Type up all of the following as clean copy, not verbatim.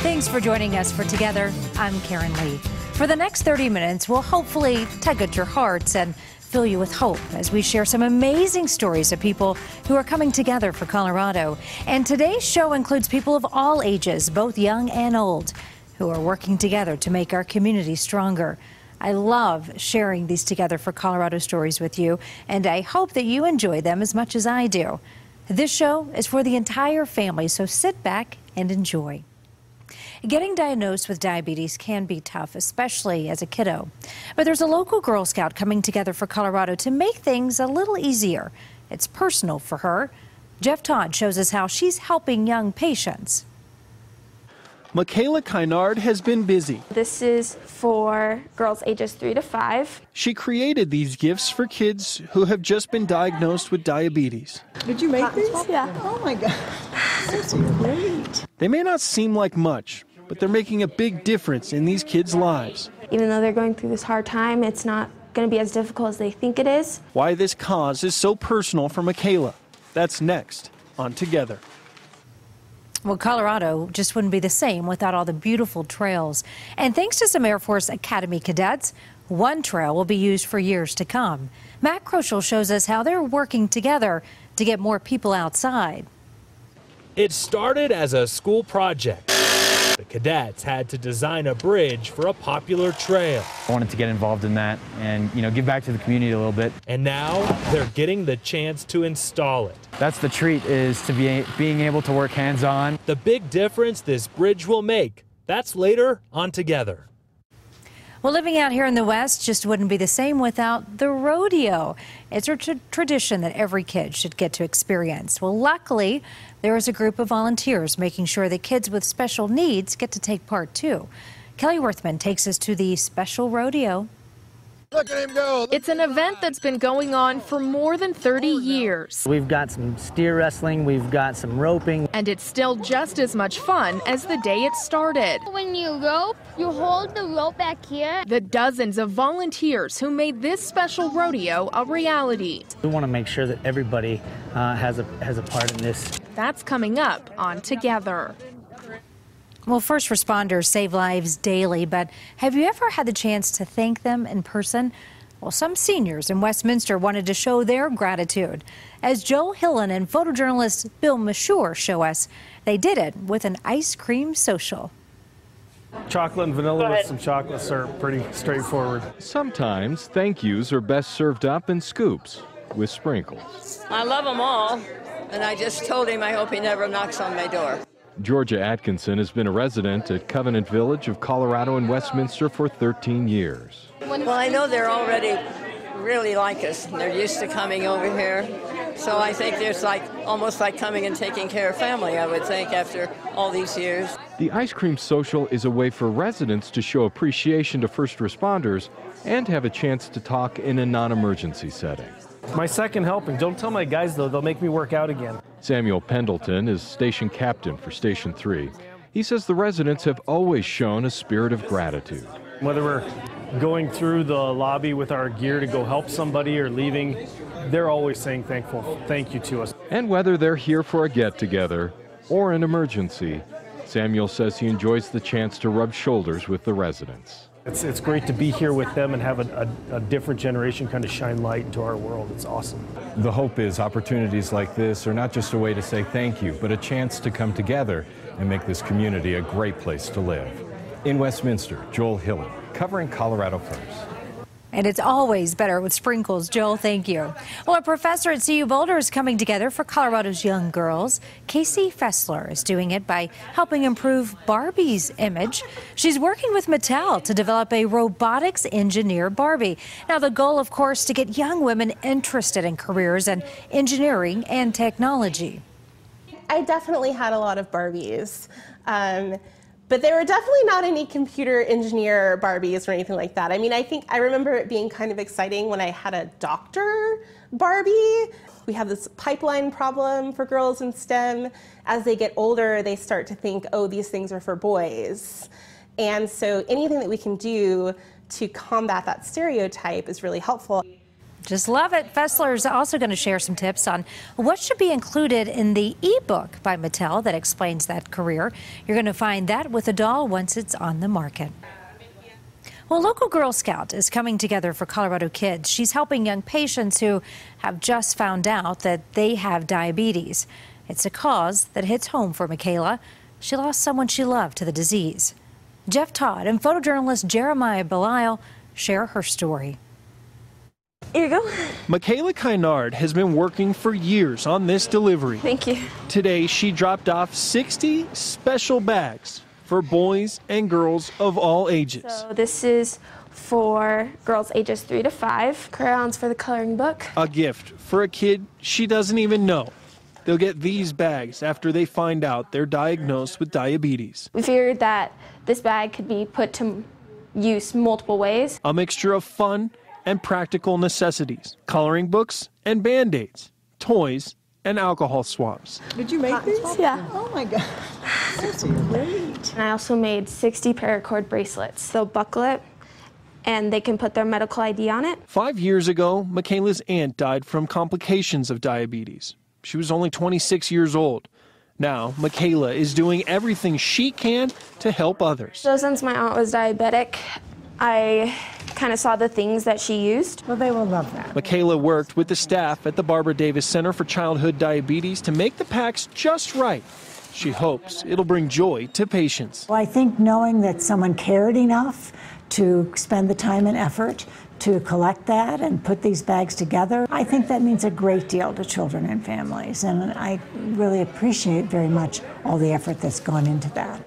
Thanks for joining us for Together. I'm Karen Leigh. For the next 30 minutes, we'll hopefully tug at your hearts and fill you with hope as we share some amazing stories of people who are coming together for Colorado. And today's show includes people of all ages, both young and old, who are working together to make our community stronger. I love sharing these Together for Colorado stories with you, and I hope that you enjoy them as much as I do. This show is for the entire family, so sit back and enjoy. Getting diagnosed with diabetes can be tough, especially as a kiddo. But there's a local Girl Scout coming together for Colorado to make things a little easier. It's personal for her. Jeff Todd shows us how she's helping young patients. Michaela Kynard has been busy. This is for girls ages 3 to 5. She created these gifts for kids who have just been diagnosed with diabetes. Did you make these? Yeah. Oh my God, that's great. They may not seem like much, but they're making a big difference in these kids' lives. Even though they're going through this hard time, it's not going to be as difficult as they think it is. Why this cause is so personal for Michaela. That's next on Together. Well, Colorado just wouldn't be the same without all the beautiful trails. And thanks to some Air Force Academy cadets, one trail will be used for years to come. Matt Kroschel shows us how they're working together to get more people outside. It started as a school project. The cadets had to design a bridge for a popular trail. I wanted to get involved in that and, give back to the community a little bit. And now they're getting the chance to install it. That's the treat, is to being able to work hands-on. The big difference this bridge will make, that's later on Together. Well, living out here in the West just wouldn't be the same without the rodeo. It's a tradition that every kid should get to experience. Well, luckily, there is a group of volunteers making sure that kids with special needs get to take part too. Kelly Worthman takes us to the special rodeo. Look at him go. It's an event that's been going on for more than 30 years. We've got some steer wrestling, we've got some roping. And it's still just as much fun as the day it started. When you rope, you hold the rope back here. The dozens of volunteers who made this special rodeo a reality. We want to make sure that everybody has a part in this. That's coming up on Together. Well, first responders save lives daily, but have you ever had the chance to thank them in person? Well, some seniors in Westminster wanted to show their gratitude. As Joel Hillen and photojournalist Bill Mashur show us, they did it with an ice cream social. Chocolate and vanilla with some chocolate syrup, pretty straightforward. Sometimes thank yous are best served up in scoops with sprinkles. I love them all, and I just told him I hope he never knocks on my door. Georgia Atkinson has been a resident at Covenant Village of Colorado and Westminster for 13 years. Well, I know they're already really like us. They're used to coming over here. So I think there's almost like coming and taking care of family, I would think, after all these years. The ice cream social is a way for residents to show appreciation to first responders and have a chance to talk in a non-emergency setting. My second helping. Don't tell my guys, though. They'll make me work out again. Samuel Pendleton is station captain for Station 3. He says the residents have always shown a spirit of gratitude. Whether we're going through the lobby with our gear to go help somebody or leaving, they're always saying thank you to us. And whether they're here for a get-together or an emergency, Samuel says he enjoys the chance to rub shoulders with the residents. It's great to be here with them and have a different generation kind of shine light into our world. It's awesome. The hope is opportunities like this are not just a way to say thank you, but a chance to come together and make this community a great place to live. In Westminster, Joel Hillen, covering Colorado First. And it's always better with sprinkles. Joel, thank you. Well, a professor at CU Boulder is coming together for Colorado's young girls. Casey Fessler is doing it by helping improve Barbie's image. She's working with Mattel to develop a robotics engineer Barbie. Now, the goal, of course, to get young women interested in careers in engineering and technology. I definitely had a lot of Barbies. But there were definitely not any computer engineer Barbies or anything like that. I mean, I remember it being kind of exciting when I had a doctor Barbie. We have this pipeline problem for girls in STEM. As they get older, they start to think, oh, these things are for boys. And so anything that we can do to combat that stereotype is really helpful. Just love it. Fessler is also going to share some tips on what should be included in the ebook by Mattel that explains that career. You're going to find that with a doll once it's on the market. Well, a local Girl Scout is coming together for Colorado kids. She's helping young patients who have just found out that they have diabetes. It's a cause that hits home for Michaela. She lost someone she loved to the disease. Jeff Todd and photojournalist Jeremiah Belisle share her story. Here you go. Michaela Kynard has been working for years on this delivery. Thank you. Today, she dropped off 60 special bags for boys and girls of all ages. So this is for girls ages 3 to 5. Crayons for the coloring book. A gift for a kid she doesn't even know. They'll get these bags after they find out they're diagnosed with diabetes. We figured that this bag could be put to use multiple ways. A mixture of fun and practical necessities, coloring books and Band-Aids, toys and alcohol swabs. Did you make these? Yeah. Oh my God. That's great. And I also made 60 paracord bracelets. They'll buckle it and they can put their medical ID on it. 5 years ago, Michaela's aunt died from complications of diabetes. She was only 26 years old. Now, Michaela is doing everything she can to help others. So since my aunt was diabetic, I kind of saw the things that she used. Well, they will love that. Michaela worked with the staff at the Barbara Davis Center for Childhood Diabetes to make the packs just right. She hopes it'll bring joy to patients. Well, I think knowing that someone cared enough to spend the time and effort to collect that and put these bags together, I think that means a great deal to children and families. And I really appreciate very much all the effort that's gone into that.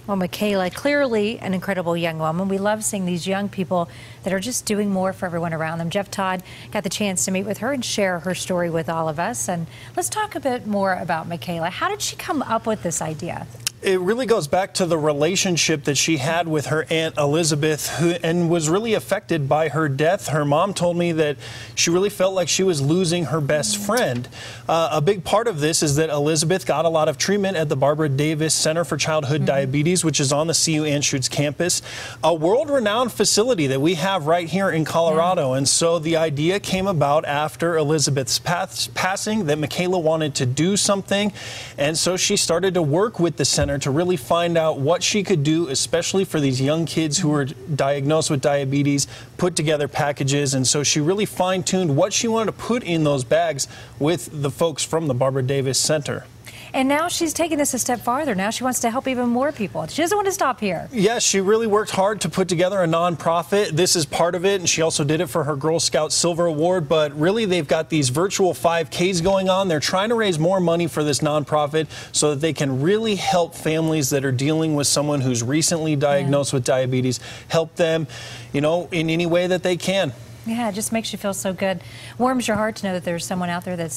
Well, Michaela, clearly an incredible young woman. We love seeing these young people that are just doing more for everyone around them. Jeff Todd got the chance to meet with her and share her story with all of us. And let's talk a bit more about Michaela. How did she come up with this idea? It really goes back to the relationship that she had with her Aunt Elizabeth, and was really affected by her death. Her mom told me that she really felt like she was losing her best friend. A big part of this is that Elizabeth got a lot of treatment at the Barbara Davis Center for Childhood Diabetes, which is on the CU Anschutz campus, a world-renowned facility that we have right here in Colorado. And so the idea came about after Elizabeth's passing, that Michaela wanted to do something, and so she started to work with the center to really find out what she could do, especially for these young kids who are diagnosed with diabetes, put together packages. And so she really fine-tuned what she wanted to put in those bags with the folks from the Barbara Davis Center. And now she's taking this a step farther. Now she wants to help even more people. She doesn't want to stop here. Yes, she really worked hard to put together a nonprofit. This is part of it, and she also did it for her Girl Scout Silver Award. But really, they've got these virtual 5Ks going on. They're trying to raise more money for this nonprofit so that they can really help families that are dealing with someone who's recently diagnosed with diabetes, help them, in any way that they can. Yeah, it just makes you feel so good. Warms your heart to know that there's someone out there that's,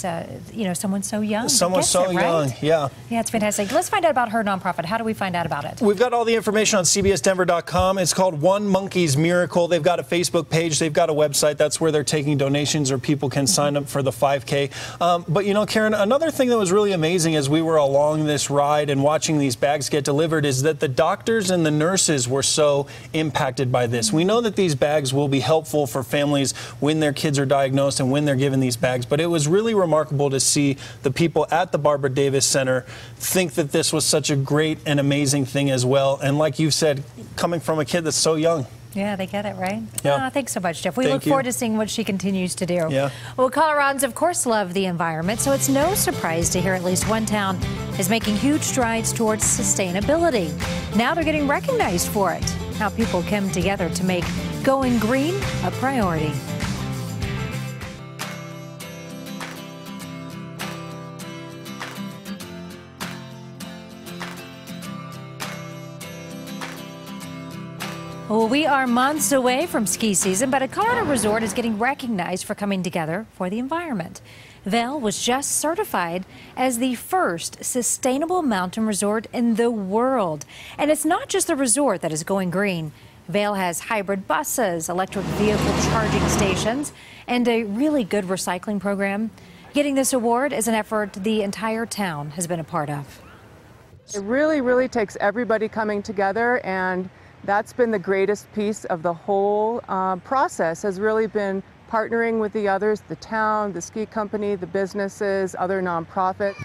someone so young. Someone so young, yeah. Yeah, it's fantastic. Let's find out about her nonprofit. How do we find out about it? We've got all the information on CBSDenver.com. It's called One Monkey's Miracle. They've got a Facebook page. They've got a website. That's where they're taking donations, or people can sign up for the 5K. But, Karen, another thing that was really amazing as we were along this ride and watching these bags get delivered is that the doctors and the nurses were so impacted by this. We know that these bags will be helpful for families when their kids are diagnosed and when they're given these bags. But it was really remarkable to see the people at the Barbara Davis Center think that this was such a great and amazing thing as well. And like you said, coming from a kid that's so young. Yeah, they get it, right? Yeah. Oh, thanks so much, Jeff. We look forward to seeing what she continues to do. Yeah. Well, Coloradans, of course, love the environment, so it's no surprise to hear at least one town is making huge strides towards sustainability. Now they're getting recognized for it. How people come together to make going green a priority. Well, we are months away from ski season, but a Colorado resort is getting recognized for coming together for the environment. Vail was just certified as the first sustainable mountain resort in the world. And it's not just the resort that is going green. Vail has hybrid buses, electric vehicle charging stations, and a really good recycling program. Getting this award is an effort the entire town has been a part of. It really takes everybody coming together and That's been the greatest piece of the whole process, has really been partnering with the others, the town, the ski company, the businesses, other nonprofits.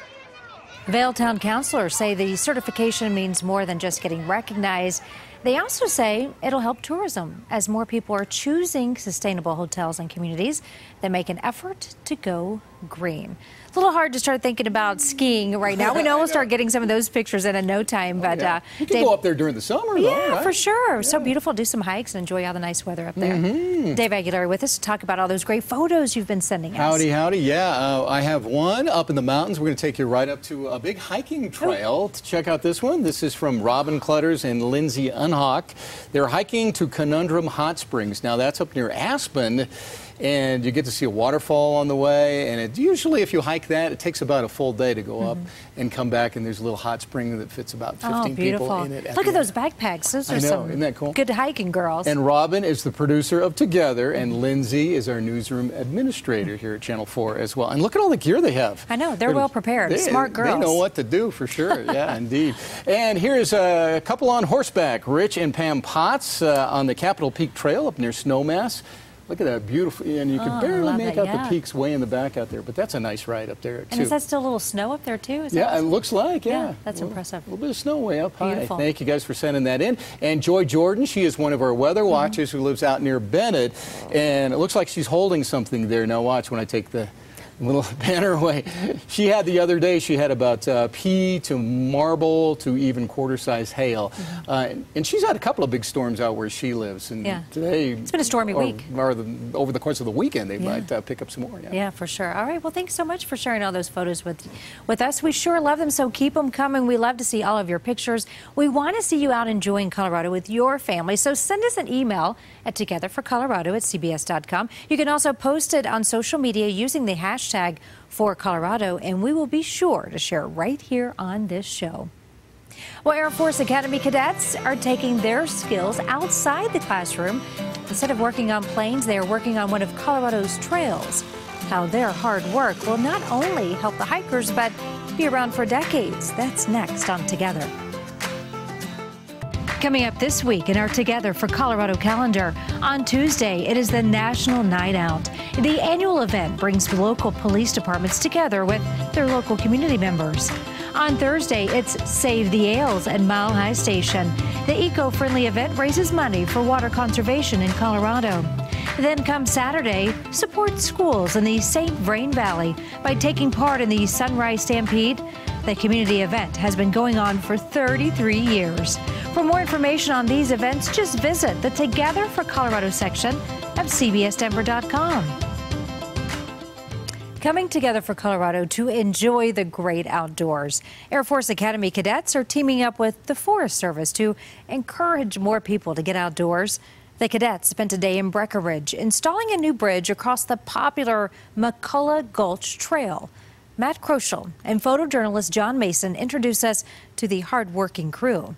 Vail Town councilors say the certification means more than just getting recognized. They also say it'll help tourism as more people are choosing sustainable hotels and communities that make an effort to go green. It's a little hard to start thinking about skiing right now. We know we'll start getting some of those pictures in no time. But you can go up there during the summer, though, yeah, right? for sure. Yeah. So beautiful. Do some hikes and enjoy all the nice weather up there. Dave Aguilar with us to talk about all those great photos you've been sending us. Howdy, howdy. Yeah, I have one up in the mountains. We're going to take you right up to a big hiking trail to check out this one. This is from Robin Clutters and Lindsay Unhock. They're hiking to Conundrum Hot Springs. Now, that's up near Aspen. And you get to see a waterfall on the way, and usually if you hike that, it takes about a full day to go up and come back, and there's a little hot spring that fits about 15 people in it. Look at those backpacks. Those are some isn't that cool? Good hiking girls. And Robin is the producer of Together, and Lindsay is our newsroom administrator here at Channel 4 as well. And look at all the gear they have. I know, they're well prepared, smart girls. They know what to do for sure, yeah, indeed. And here's a couple on horseback, Rich and Pam Potts on the Capitol Peak Trail up near Snowmass. Look at that beautiful, and you can barely make out the peaks way in the back out there, but that's a nice ride up there, too. And is that still a little snow up there, too? Yeah, it looks like, yeah. That's impressive. A little bit of snow way up high. Beautiful. Thank you guys for sending that in. And Joy Jordan, she is one of our weather watchers who lives out near Bennett, and it looks like she's holding something there. Now watch when I take the little banner away. She had the other day, she had about pea to marble to even quarter-size hail. And she's had a couple of big storms out where she lives. And today, it's been a stormy week. Or over the course of the weekend, they might pick up some more. Yeah, for sure. All right, well, thanks so much for sharing all those photos with us. We sure love them, so keep them coming. We love to see all of your pictures. We want to see you out enjoying Colorado with your family, so send us an email at togetherforcolorado@cbs.com. You can also post it on social media using the hashtag for Colorado, and we will be sure to share it right here on this show. Well, Air Force Academy cadets are taking their skills outside the classroom. Instead of working on planes, they are working on one of Colorado's trails. How their hard work will not only help the hikers, but be around for decades. That's next on Together. Coming up this week in our Together for Colorado calendar, on Tuesday, it is the National Night Out. The annual event brings local police departments together with their local community members. On Thursday, it's Save the Ales at Mile High Station. The eco-friendly event raises money for water conservation in Colorado. Then comes Saturday, support schools in the St. Vrain Valley by taking part in the Sunrise Stampede. The community event has been going on for 33 years. For more information on these events, just visit the Together for Colorado section of CBSDenver.com. Coming together for Colorado to enjoy the great outdoors. Air Force Academy cadets are teaming up with the Forest Service to encourage more people to get outdoors. The cadets spent a day in Breckenridge installing a new bridge across the popular McCullough Gulch Trail. Matt Kroschel and photojournalist John Mason introduce us to the hardworking crew.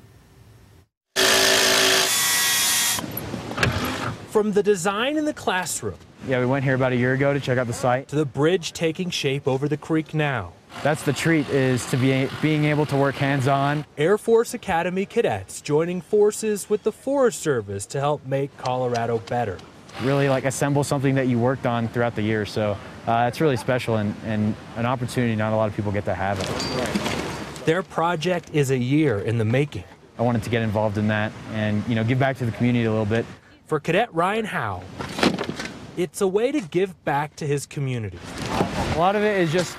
From the design in the classroom. Yeah, we went here about a year ago to check out the site. To the bridge taking shape over the creek now. That's the treat, is to being able to work hands-on. Air Force Academy cadets joining forces with the Forest Service to help make Colorado better. Really assemble something that you worked on throughout the year. So it's really special and an opportunity not a lot of people get to have it. Right. Their project is a year in the making. I wanted to get involved in that and, give back to the community a little bit. For Cadet Ryan Howe, it's a way to give back to his community. A lot of it is just,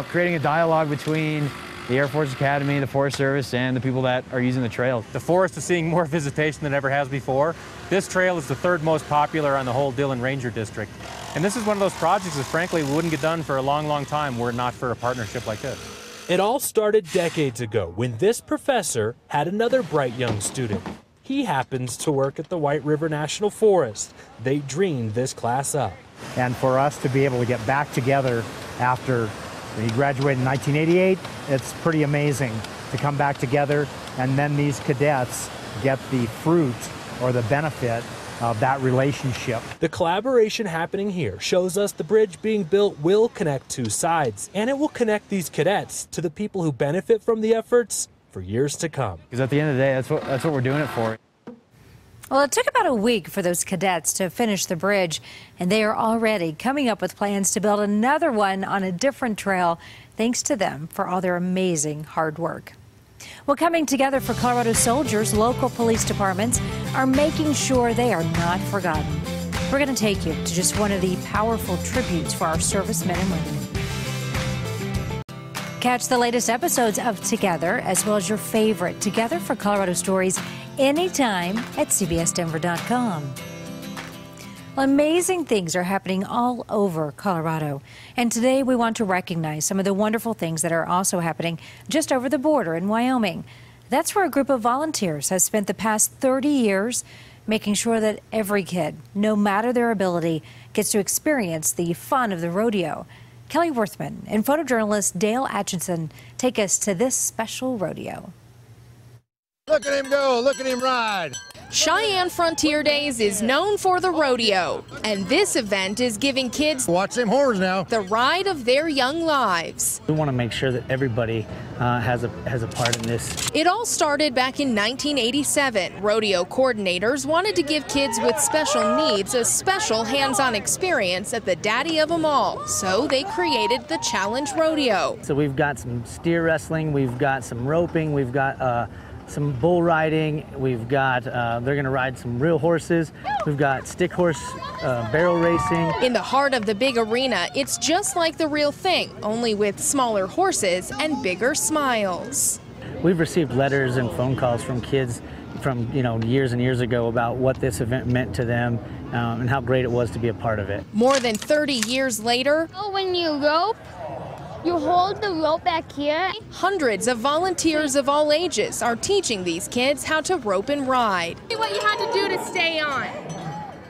creating a dialogue between the Air Force Academy, the Forest Service, and the people that are using the trail. The forest is seeing more visitation than it ever has before. This trail is the third most popular on the whole Dillon Ranger District. And this is one of those projects that frankly wouldn't get done for a long, long time were it not for a partnership like this. It all started decades ago when this professor had another bright young student. He happens to work at the White River National Forest. They dreamed this class up. And for us to be able to get back together after he graduated in 1988, it's pretty amazing to come back together, and then these cadets get the fruit or the benefit of that relationship. The collaboration happening here shows us the bridge being built will connect two sides, and it will connect these cadets to the people who benefit from the efforts for years to come. Because at the end of the day, that's what we're doing it for. Well, it took about a week for those cadets to finish the bridge, and they are already coming up with plans to build another one on a different trail. Thanks to them for all their amazing hard work. Well, coming together for Colorado soldiers, local police departments are making sure they are not forgotten. We're going to take you to just one of the powerful tributes for our servicemen and women. Catch the latest episodes of Together, as well as your favorite Together for Colorado stories anytime at CBSDenver.com. Well, amazing things are happening all over Colorado. And today we want to recognize some of the wonderful things that are also happening just over the border in Wyoming. That's where a group of volunteers has spent the past 30 years making sure that every kid, no matter their ability, gets to experience the fun of the rodeo. Kelly Worthman and photojournalist Dale Atchison take us to this special rodeo. Look at him go, look at him ride. Cheyenne Frontier Days is known for the rodeo, and this event is giving kids, watch them horns now, the ride of their young lives. We want to make sure that everybody has a part in this. It all started back in 1987. Rodeo coordinators wanted to give kids with special needs a special hands-on experience at the daddy of them all, so they created the Challenge Rodeo. So we've got some steer wrestling, we've got some roping, we've got some bull riding, we've got, they're going to ride some real horses, we've got stick horse barrel racing. In the heart of the big arena, it's just like the real thing, only with smaller horses and bigger smiles. We've received letters and phone calls from kids from years and years ago about what this event meant to them and how great it was to be a part of it. More than 30 years later, when you rope, you hold the rope back here. Hundreds of volunteers of all ages are teaching these kids how to rope and ride. What you had to do to stay on?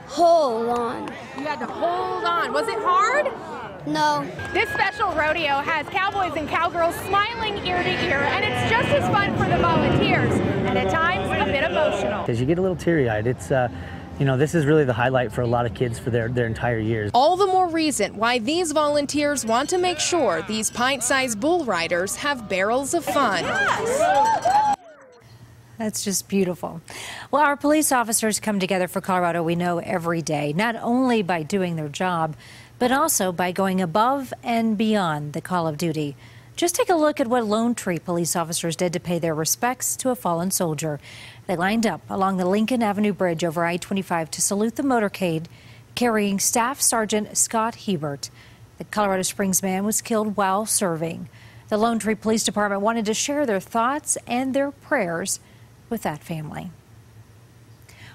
Hold on. You had to hold on. Was it hard? No. This special rodeo has cowboys and cowgirls smiling ear to ear, and it's just as fun for the volunteers, and at times a bit emotional. Because you get a little teary-eyed. It's this is really the highlight for a lot of kids for their entire years. All the more reason why these volunteers want to make sure these pint-sized bull riders have barrels of fun. Yes. That's just beautiful. Well, our police officers come together for Colorado, we know, every day, not only by doing their job, but also by going above and beyond the call of duty. Just take a look at what Lone Tree police officers did to pay their respects to a fallen soldier. They lined up along the Lincoln Avenue Bridge over I-25 to salute the motorcade carrying Staff Sergeant Scott Hebert. The Colorado Springs man was killed while serving. The Lone Tree Police Department wanted to share their thoughts and their prayers with that family.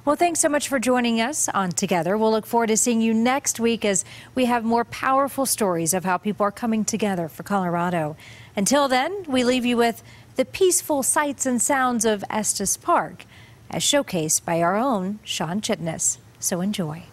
Well, thanks so much for joining us on Together. We'll look forward to seeing you next week as we have more powerful stories of how people are coming together for Colorado. Until then, we leave you with the peaceful sights and sounds of Estes Park, as showcased by our own Sean Chitness. So enjoy.